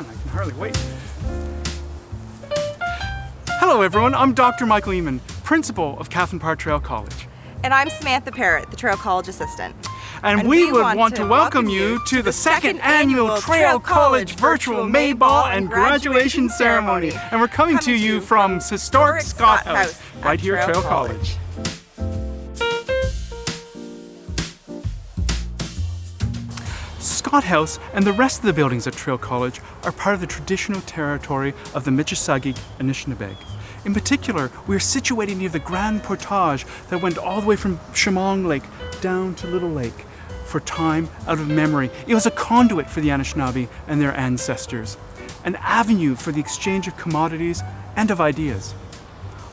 fun. I can hardly wait. Hello everyone, I'm Dr. Michael Eamon, Principal of Catharine Parr Traill College. And I'm Samantha Perritt, the Traill College Assistant. And we would want to welcome you to the second annual Traill College Virtual May Ball and Graduation Ceremony. And we're coming to you from historic Scott House, right here at Traill College. Scott House and the rest of the buildings at Traill College are part of the traditional territory of the Michissagig Anishinaabe. In particular, we are situated near the Grand Portage that went all the way from Chemong Lake down to Little Lake for time out of memory. It was a conduit for the Anishinaabe and their ancestors, an avenue for the exchange of commodities and of ideas.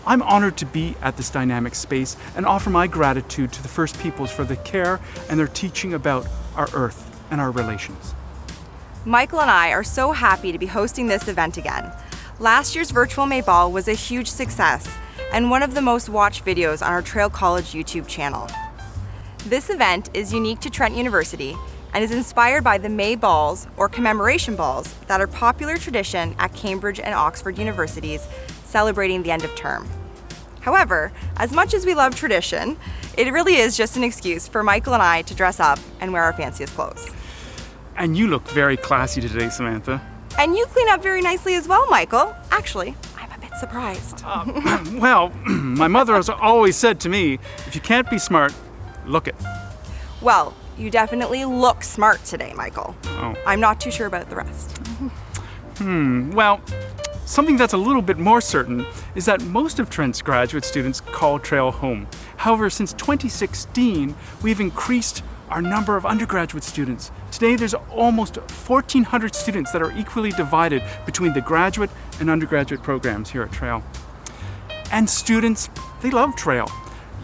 I'm honored to be at this dynamic space and offer my gratitude to the First Peoples for their care and their teaching about our earth and our relations. Michael and I are so happy to be hosting this event again. Last year's Virtual May Ball was a huge success and one of the most watched videos on our Traill College YouTube channel. This event is unique to Trent University and is inspired by the May Balls, or commemoration balls, that are popular tradition at Cambridge and Oxford universities celebrating the end of term. However, as much as we love tradition, it really is just an excuse for Michael and I to dress up and wear our fanciest clothes. And you look very classy today, Samantha. And you clean up very nicely as well, Michael. Actually, I'm a bit surprised. Well, my mother has always said to me, if you can't be smart, look it. Well, you definitely look smart today, Michael. Oh. I'm not too sure about the rest. Well, something that's a little bit more certain is that most of Trent's graduate students call Traill home. However, since 2016, we've increased our number of undergraduate students. Today, there's almost 1,400 students that are equally divided between the graduate and undergraduate programs here at Traill. And students, they love Traill.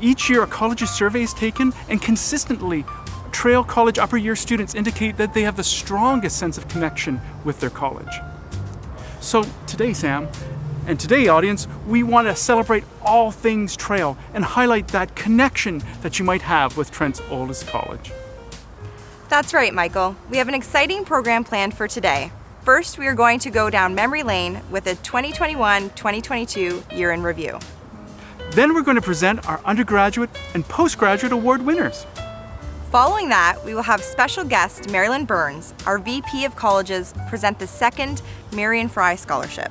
Each year, a college's survey is taken, and consistently, Traill College upper year students indicate that they have the strongest sense of connection with their college. So today, Sam, and today, audience, we want to celebrate all things Traill and highlight that connection that you might have with Trent's oldest college. That's right, Michael. We have an exciting program planned for today. First, we are going to go down memory lane with a 2021-2022 year in review. Then we're going to present our undergraduate and postgraduate award winners. Following that, we will have special guest Marilyn Burns, our VP of Colleges, present the second Marion Frye Scholarship.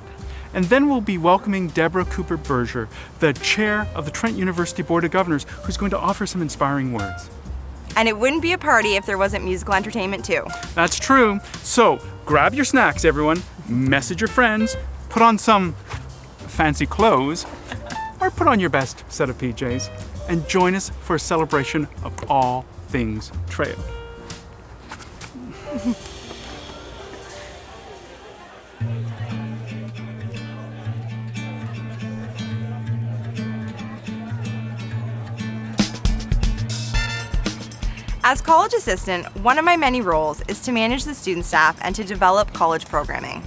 And then we'll be welcoming Deborah Cooper Berger, the chair of the Trent University Board of Governors, who's going to offer some inspiring words. And it wouldn't be a party if there wasn't musical entertainment too. That's true. So grab your snacks, everyone, message your friends, put on some fancy clothes, or put on your best set of PJs, and join us for a celebration of all things Traill. As college assistant, one of my many roles is to manage the student staff and to develop college programming.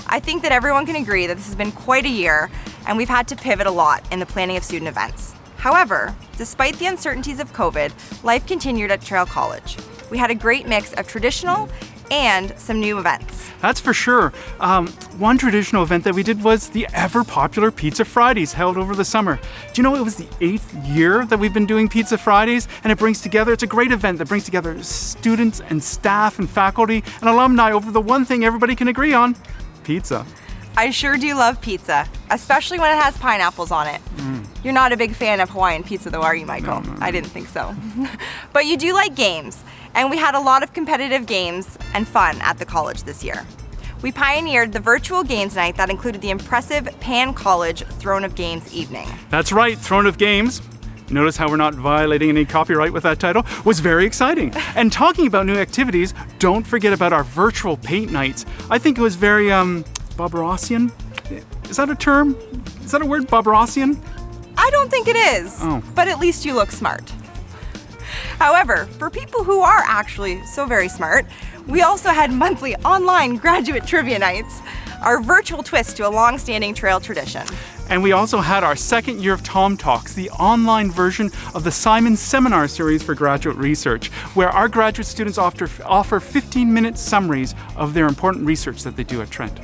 I think that everyone can agree that this has been quite a year, and we've had to pivot a lot in the planning of student events. However, despite the uncertainties of COVID, life continued at Traill College. We had a great mix of traditional and some new events. That's for sure. One traditional event that we did was the ever-popular Pizza Fridays held over the summer. Do you know it was the 8th year that we've been doing Pizza Fridays? And it brings together, it's a great event that brings together students and staff and faculty and alumni over the one thing everybody can agree on, pizza. I sure do love pizza, especially when it has pineapples on it. You're not a big fan of Hawaiian pizza though, are you, Michael? No. I didn't think so. But you do like games, and we had a lot of competitive games and fun at the college this year. We pioneered the virtual games night that included the impressive Pan College Throne of Games evening. That's right, Throne of Games. Notice how we're not violating any copyright with that title, was very exciting. And talking about new activities, don't forget about our virtual paint nights. I think it was very, Bob Rossian? Is that a term? Is that a word, Bob Rossian? I don't think it is, but at least you look smart. However, for people who are actually so very smart, we also had monthly online graduate trivia nights, our virtual twist to a long-standing Traill tradition. And we also had our second year of Tom Talks, the online version of the Simon Seminar Series for Graduate Research, where our graduate students offer 15-minute summaries of their important research that they do at Trent.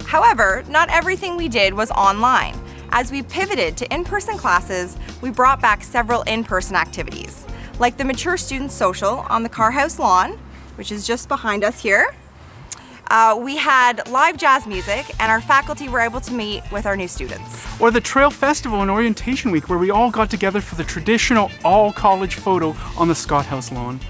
However, not everything we did was online. As we pivoted to in-person classes, we brought back several in-person activities, like the Mature Student Social on the Carr House lawn, which is just behind us here. We had live jazz music, and our faculty were able to meet with our new students. Or the Traill Festival and Orientation Week, where we all got together for the traditional all-college photo on the Scott House lawn.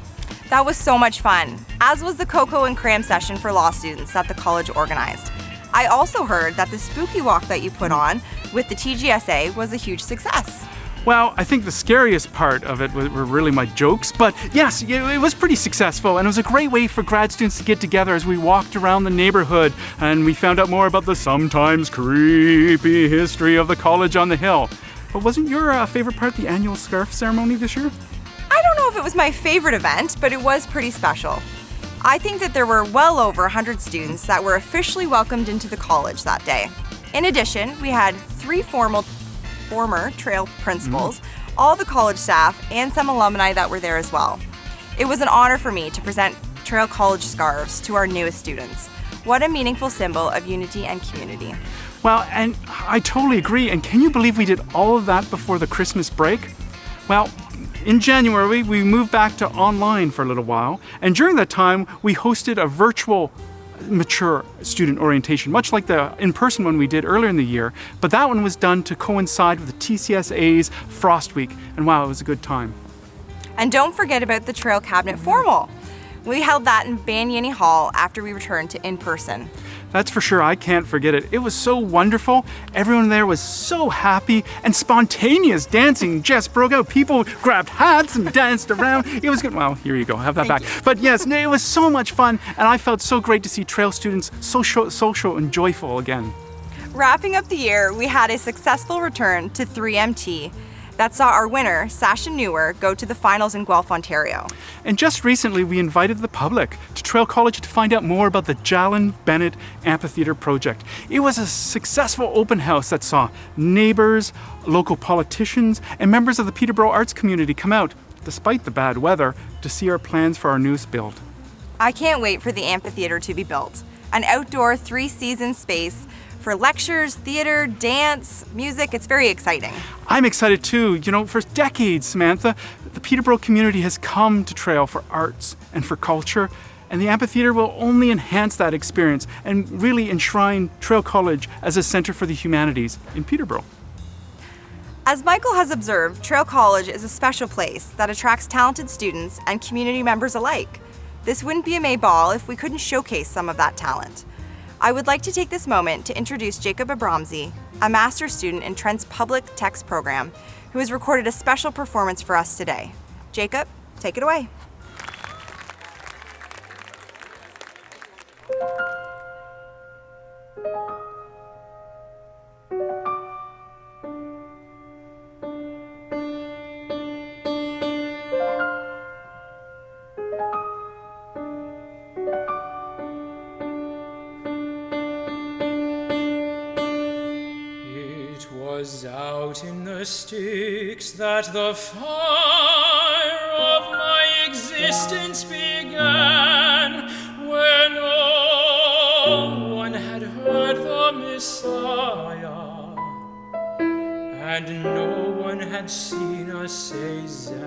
That was so much fun, as was the Cocoa and Cram session for law students that the college organized. I also heard that the spooky walk that you put on with the TGSA was a huge success. Well, I think the scariest part of it were really my jokes, but yes, it was pretty successful, and it was a great way for grad students to get together as we walked around the neighborhood, and we found out more about the sometimes creepy history of the college on the hill. But wasn't your favorite part the annual scarf ceremony this year? I don't know if it was my favorite event, but it was pretty special. I think that there were well over 100 students that were officially welcomed into the college that day. In addition, we had 3 former Traill principals, all the college staff, and some alumni that were there as well. It was an honor for me to present Traill College scarves to our newest students. What a meaningful symbol of unity and community. Well, and I totally agree, and can you believe we did all of that before the Christmas break? Well, in January, we moved back to online for a little while, and during that time, we hosted a virtual mature student orientation, much like the in-person one we did earlier in the year, but that one was done to coincide with the TCSA's Frost Week, and wow, it was a good time. And don't forget about the Traill Cabinet Formal. We held that in Banyini Hall after we returned to in-person. That's for sure, I can't forget it. It was so wonderful. Everyone there was so happy, and spontaneous dancing just broke out. People grabbed hats and danced around. It was good. Well, here you go, have that back. But yes, it was so much fun, and I felt so great to see Traill students so social and joyful again. Wrapping up the year, we had a successful return to 3MT that saw our winner, Sasha Newer, go to the finals in Guelph, Ontario. And just recently, we invited the public to Traill College to find out more about the Jalin Bennett Amphitheatre project. It was a successful open house that saw neighbors, local politicians, and members of the Peterborough arts community come out, despite the bad weather, to see our plans for our newest build. I can't wait for the amphitheatre to be built. An outdoor 3-season space for lectures, theater, dance, music. It's very exciting. I'm excited too. You know, for decades, Samantha, the Peterborough community has come to Traill for arts and for culture, and the amphitheatre will only enhance that experience and really enshrine Traill College as a centre for the humanities in Peterborough. As Michael has observed, Traill College is a special place that attracts talented students and community members alike. This wouldn't be a May Ball if we couldn't showcase some of that talent. I would like to take this moment to introduce Jacob Abramsey, a master's student in Trent's public text program, who has recorded a special performance for us today. Jacob, take it away. Out in the sticks that the fire of my existence began, where no one had heard the Messiah, and no one had seen a Cézanne.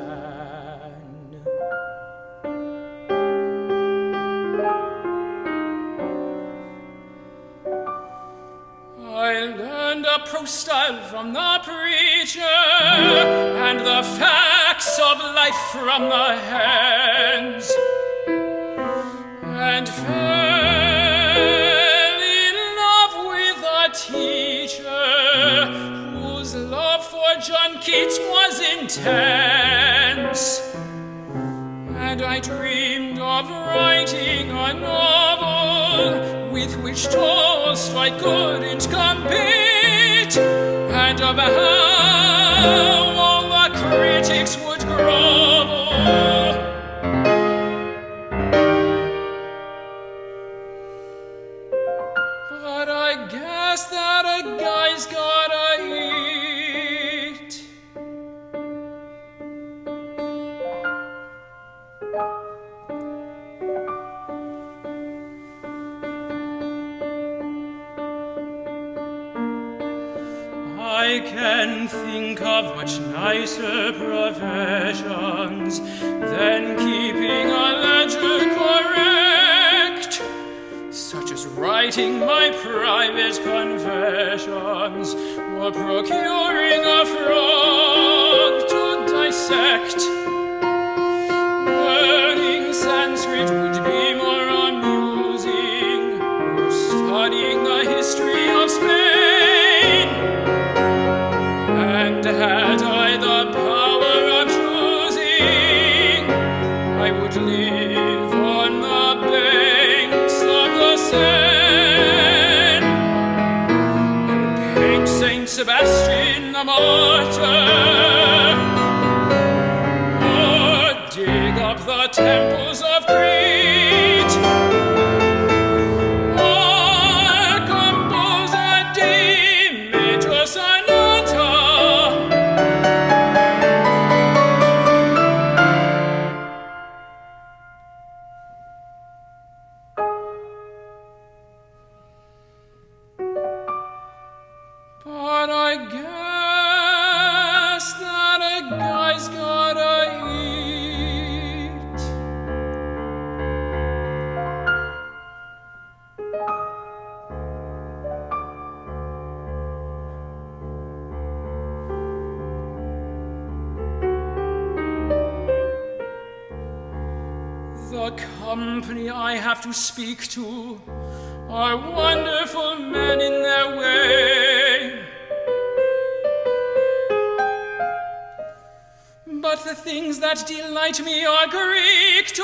I learned a prostyle from the preacher, and the facts of life from the hands, and fell in love with a teacher whose love for John Keats was intense. And I dreamed of writing a novel with which Tolstoy couldn't compete, and of how all the critics would grovel. But I guess that a guy's gotta I can think of much nicer professions than keeping a ledger correct, such as writing my private confessions or procuring a frog to dissect. Learning Sanskrit would be more amusing, or studying the history of Spain. And had I the power of choosing, I would live on the banks of the Seine. I would paint Saint Sebastian the martyr, or dig up the temples of Crete, or compose a D major sonata. But I guess that a guy's gotta eat. The company I have to speak to are wonderful men in their way. But the things that delight me are Greek to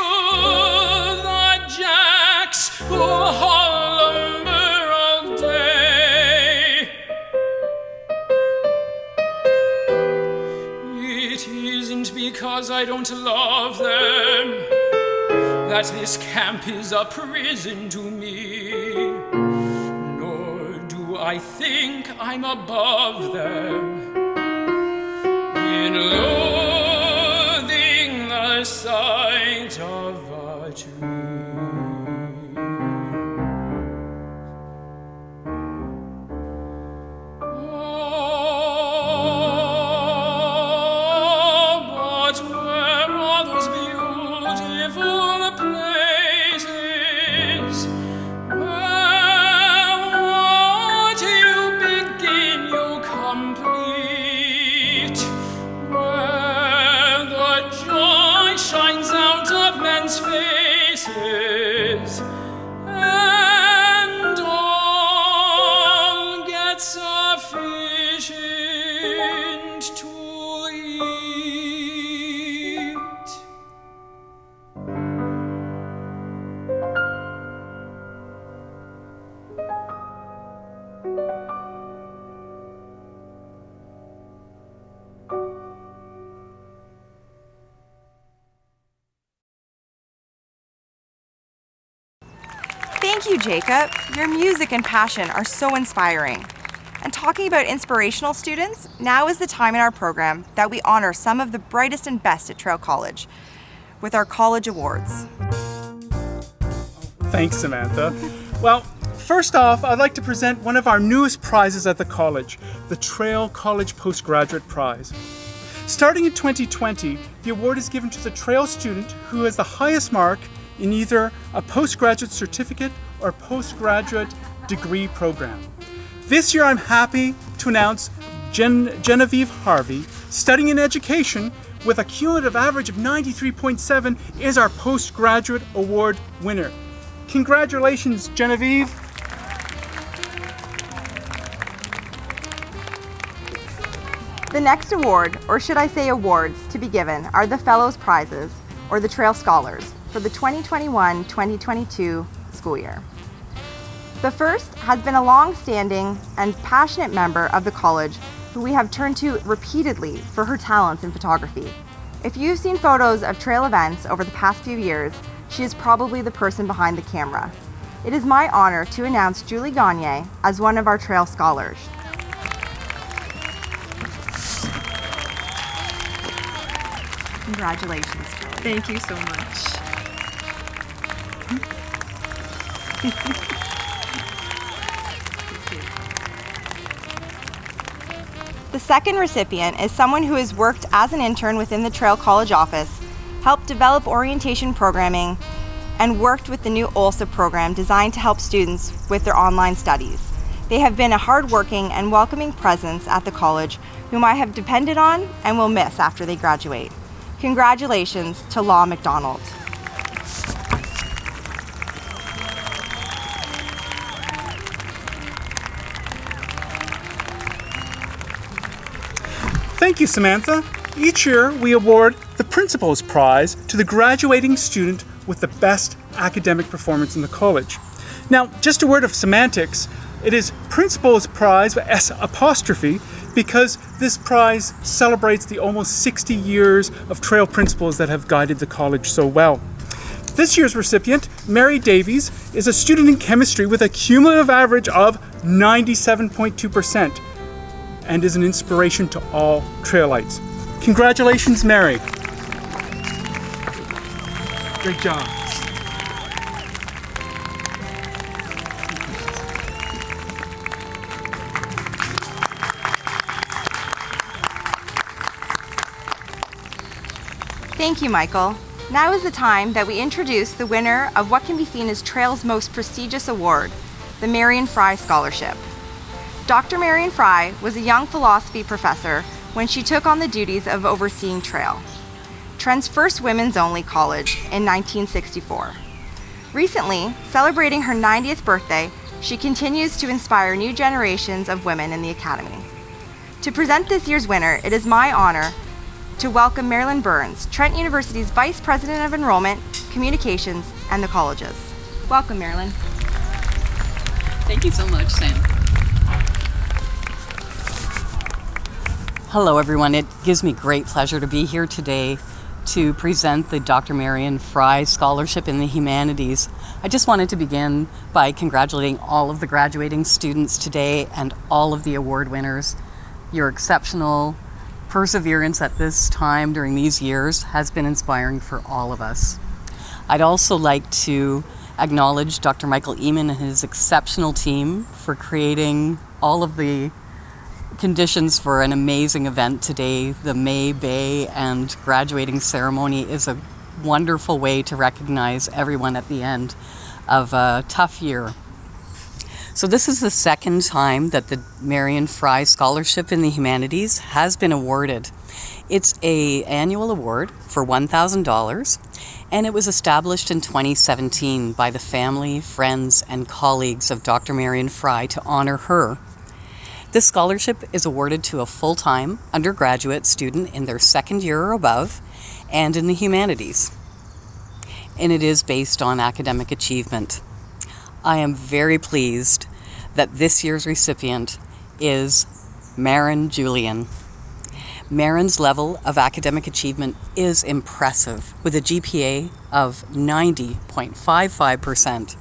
the jacks who haul lumber all day. It isn't because I don't love them that this camp is a prison to me, nor do I think I'm above them in loathing the sight of a tree. Faces, and all get sufficient to eat. Thank you, Jacob. Your music and passion are so inspiring. And talking about inspirational students, now is the time in our program that we honor some of the brightest and best at Traill College with our college awards. Thanks, Samantha. Well, first off, I'd like to present one of our newest prizes at the college, the Traill College Postgraduate Prize. Starting in 2020, the award is given to the Traill student who has the highest mark in either a postgraduate certificate or postgraduate degree program. This year I'm happy to announce Genevieve Harvey, studying in education with a cumulative average of 93.7, is our postgraduate award winner. Congratulations, Genevieve. The next award, or should I say awards, to be given are the Fellows Prizes, or the Traill Scholars, for the 2021-2022 school year. The first has been a long-standing and passionate member of the college who we have turned to repeatedly for her talents in photography. If you've seen photos of Traill events over the past few years, she is probably the person behind the camera. It is my honor to announce Julie Gagne as one of our Traill Scholars. Congratulations, Julie. Thank you so much. The second recipient is someone who has worked as an intern within the Traill College office, helped develop orientation programming, and worked with the new OLSA program designed to help students with their online studies. They have been a hardworking and welcoming presence at the college whom I have depended on and will miss after they graduate. Congratulations to Law McDonald. Thank you, Samantha. Each year, we award the Principal's Prize to the graduating student with the best academic performance in the college. Now, just a word of semantics. It is Principal's Prize with S apostrophe because this prize celebrates the almost 60 years of Traill principals that have guided the college so well. This year's recipient, Mary Davies, is a student in chemistry with a cumulative average of 97.2%. and is an inspiration to all Traillites. Congratulations, Mary. Great job. Thank you, Michael. Now is the time that we introduce the winner of what can be seen as Traill's most prestigious award, the Marion Frye Scholarship. Dr. Marion Frye was a young philosophy professor when she took on the duties of overseeing Traill, Trent's first women's-only college, in 1964. Recently, celebrating her 90th birthday, she continues to inspire new generations of women in the academy. To present this year's winner, it is my honor to welcome Marilyn Burns, Trent University's Vice President of Enrollment, Communications, and the Colleges. Welcome, Marilyn. Thank you so much, Sam. Hello, everyone. It gives me great pleasure to be here today to present the Dr. Marion Frye Scholarship in the Humanities. I just wanted to begin by congratulating all of the graduating students today and all of the award winners. Your exceptional perseverance at this time during these years has been inspiring for all of us. I'd also like to acknowledge Dr. Michael Eamon and his exceptional team for creating all of the conditions for an amazing event today. The May Bay and graduating ceremony is a wonderful way to recognize everyone at the end of a tough year. So this is the second time that the Marion Frye Scholarship in the Humanities has been awarded. It's an annual award for $1,000, and it was established in 2017 by the family, friends, and colleagues of Dr. Marion Frye to honor her. This scholarship is awarded to a full-time undergraduate student in their second year or above and in the humanities. And it is based on academic achievement. I am very pleased that this year's recipient is Marin Julian. Marin's level of academic achievement is impressive, with a GPA of 90.55%.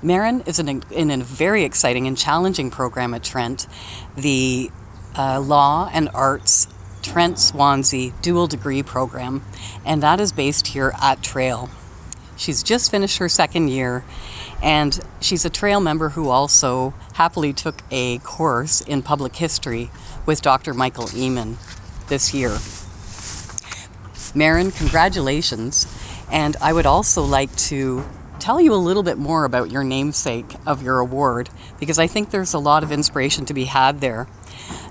Marin is in a very exciting and challenging program at Trent, the Law and Arts Trent Swansea Dual Degree Program, and that is based here at Traill. She's just finished her second year, and she's a Traill member who also happily took a course in public history with Dr. Michael Eamon this year. Marin, congratulations, and I would also like to tell you a little bit more about your namesake of your award, because I think there's a lot of inspiration to be had there.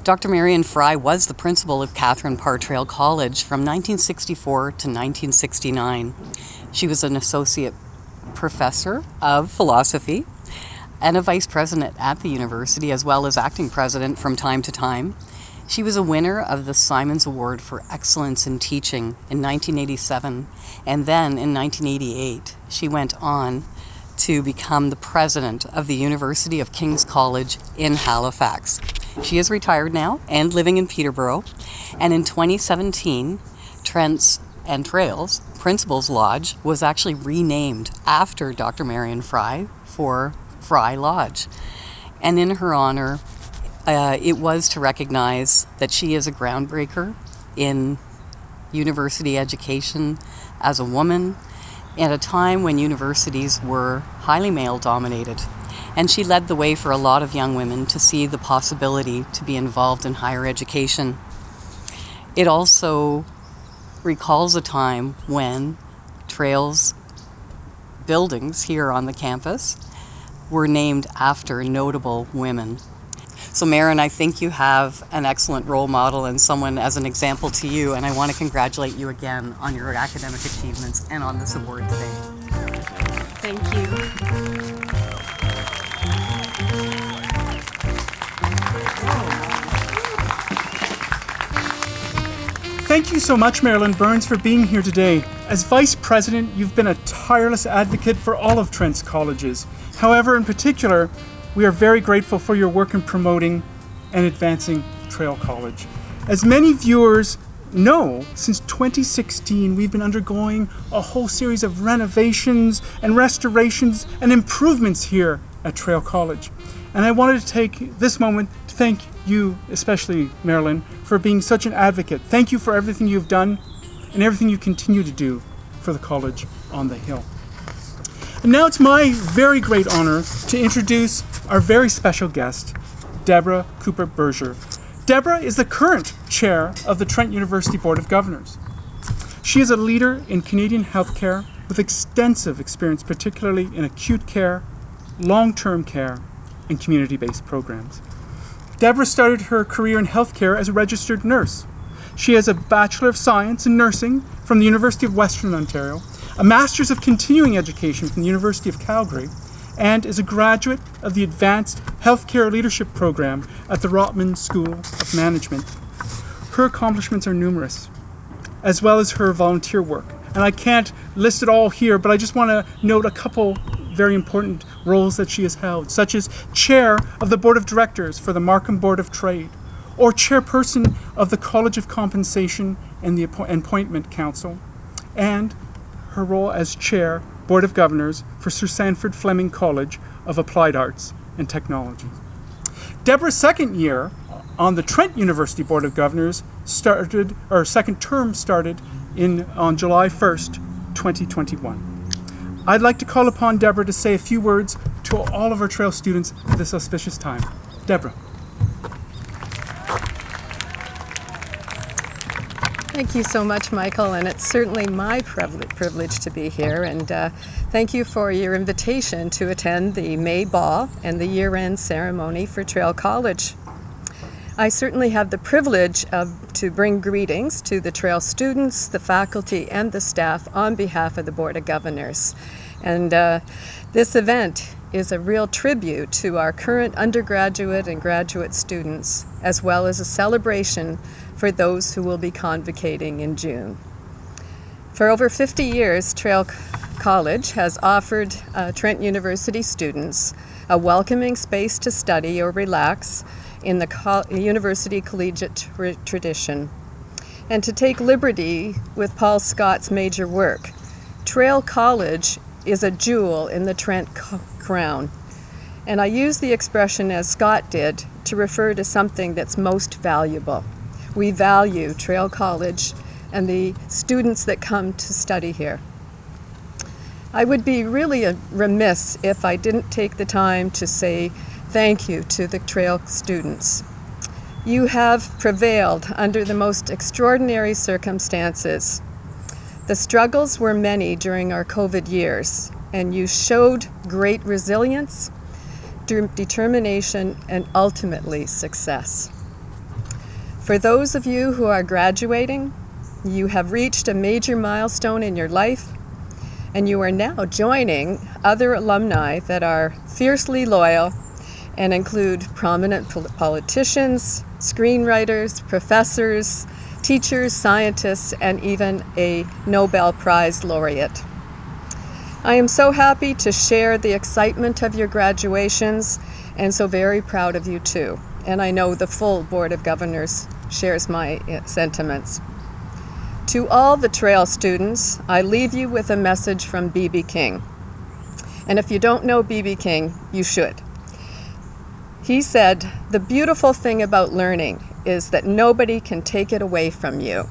Dr. Marion Frye was the principal of Catharine Parr Traill College from 1964 to 1969. She was an associate professor of philosophy and a vice president at the university, as well as acting president from time to time. She was a winner of the Simons Award for Excellence in Teaching in 1987, and then in 1988, she went on to become the president of the University of King's College in Halifax. She is retired now and living in Peterborough, and in 2017, Trent's and Traill's Principal's Lodge was actually renamed after Dr. Marion Frye for Frye Lodge. And in her honor, it was to recognize that she is a groundbreaker in university education as a woman at a time when universities were highly male-dominated. And she led the way for a lot of young women to see the possibility to be involved in higher education. It also recalls a time when Traill's buildings here on the campus were named after notable women. So Marion, I think you have an excellent role model and someone as an example to you, and I want to congratulate you again on your academic achievements and on this award today. Thank you. Thank you so much, Marilyn Burns, for being here today. As Vice President, you've been a tireless advocate for all of Trent's colleges. However, in particular, we are very grateful for your work in promoting and advancing Traill College. As many viewers know, since 2016, we've been undergoing a whole series of renovations and restorations and improvements here at Traill College. And I wanted to take this moment to thank you, especially Marilyn, for being such an advocate. Thank you for everything you've done and everything you continue to do for the college on the Hill. And now it's my very great honor to introduce our very special guest, Deborah Cooper-Berger. Deborah is the current chair of the Trent University Board of Governors. She is a leader in Canadian healthcare with extensive experience, particularly in acute care, long-term care, and community-based programs. Deborah started her career in healthcare as a registered nurse. She has a Bachelor of Science in Nursing from the University of Western Ontario, a Master's of Continuing Education from the University of Calgary, and is a graduate of the Advanced Healthcare Leadership Program at the Rotman School of Management. Her accomplishments are numerous, as well as her volunteer work. And I can't list it all here, but I just want to note a couple very important roles that she has held, such as chair of the Board of Directors for the Markham Board of Trade, or chairperson of the College of Compensation and the Appointment Council, and her role as chair, Board of Governors for Sir Sandford Fleming College of Applied Arts and Technology. Deborah's second year on the Trent University Board of Governors second term started on July 1st, 2021. I'd like to call upon Deborah to say a few words to all of our Traill students at this auspicious time. Deborah. Thank you so much, Michael, and it's certainly my privilege to be here, and thank you for your invitation to attend the May Ball and the year-end ceremony for Traill College. I certainly have the privilege to bring greetings to the Traill students, the faculty, and the staff on behalf of the Board of Governors. And this event is a real tribute to our current undergraduate and graduate students, as well as a celebration for those who will be convocating in June. For over 50 years, Traill College has offered Trent University students a welcoming space to study or relax in the university collegiate tradition, and to take liberty with Paul Scott's major work. Traill College is a jewel in the Trent crown, and I use the expression as Scott did to refer to something that's most valuable. We value Traill College and the students that come to study here. I would be really remiss if I didn't take the time to say thank you to the Traill students. You have prevailed under the most extraordinary circumstances. The struggles were many during our COVID years, and you showed great resilience, determination, and ultimately success. For those of you who are graduating, you have reached a major milestone in your life, and you are now joining other alumni that are fiercely loyal and include prominent politicians, screenwriters, professors, teachers, scientists, and even a Nobel Prize laureate. I am so happy to share the excitement of your graduations, and so very proud of you too. And I know the full Board of Governors shares my sentiments. To all the Traill students, I leave you with a message from B.B. King. And if you don't know B.B. King, you should. He said, "The beautiful thing about learning is that nobody can take it away from you.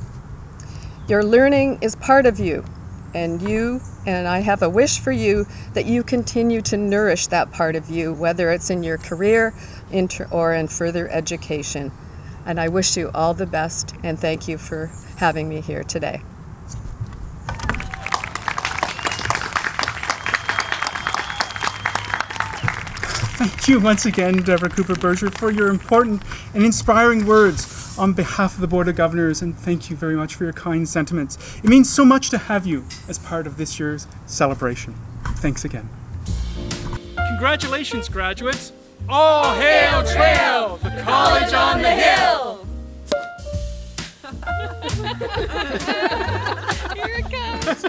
Your learning is part of you, And I have a wish for you that you continue to nourish that part of you, whether it's in your career or in further education. And I wish you all the best, and thank you for having me here today. Thank you once again, Deborah Cooper-Berger, for your important and inspiring words on behalf of the Board of Governors, and thank you very much for your kind sentiments. It means so much to have you as part of this year's celebration. Thanks again. Congratulations, graduates! All hail Traill, the college on the hill! Here it comes!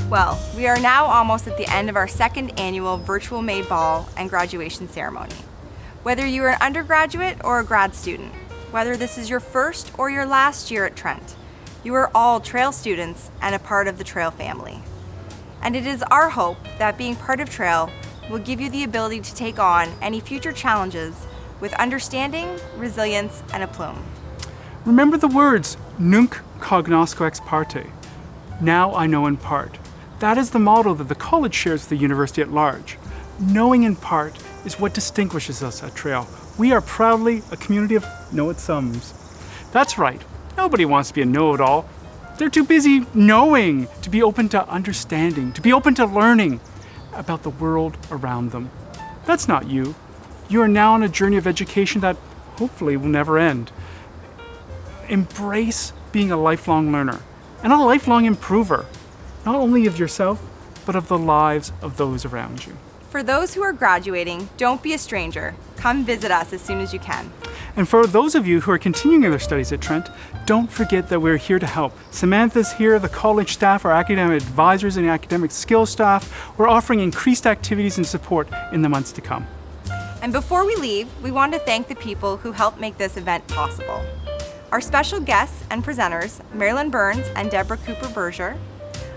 Well, we are now almost at the end of our second annual virtual May Ball and graduation ceremony. Whether you are an undergraduate or a grad student, whether this is your first or your last year at Trent, you are all Traill students and a part of the Traill family. And it is our hope that being part of Traill will give you the ability to take on any future challenges with understanding, resilience, and aplomb. Remember the words, nunc cognosco ex parte. Now I know in part. That is the motto that the college shares with the university at large. Knowing in part is what distinguishes us at Traill. We are proudly a community of know-it-sums. That's right, nobody wants to be a know-it-all. They're too busy knowing to be open to understanding, to be open to learning about the world around them. That's not you. You are now on a journey of education that hopefully will never end. Embrace being a lifelong learner and a lifelong improver, not only of yourself, but of the lives of those around you. For those who are graduating, don't be a stranger. Come visit us as soon as you can. And for those of you who are continuing their studies at Trent, don't forget that we're here to help. Samantha's here, the college staff, our academic advisors and academic skills staff. We're offering increased activities and support in the months to come. And before we leave, we want to thank the people who helped make this event possible. Our special guests and presenters, Marilyn Burns and Deborah Cooper-Berger.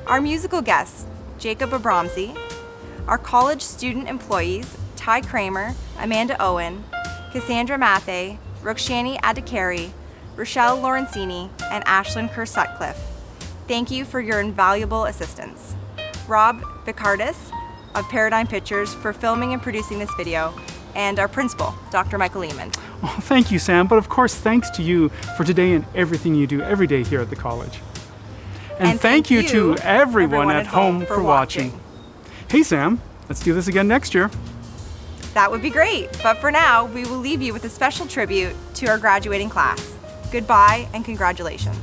Our musical guests, Jacob Abramsey. Our college student employees, Ty Kramer, Amanda Owen, Cassandra Mathey, Roxani Adekari, Rochelle Lorenzini, and Ashlyn Kerr-Sutcliffe. Thank you for your invaluable assistance. Rob Vicardis of Paradigm Pictures for filming and producing this video, and our principal, Dr. Michael Eamon. Oh, thank you, Sam, but of course thanks to you for today and everything you do every day here at the college. And thank you to everyone at home for watching. Hey Sam, let's do this again next year. That would be great, but for now, we will leave you with a special tribute to our graduating class. Goodbye and congratulations.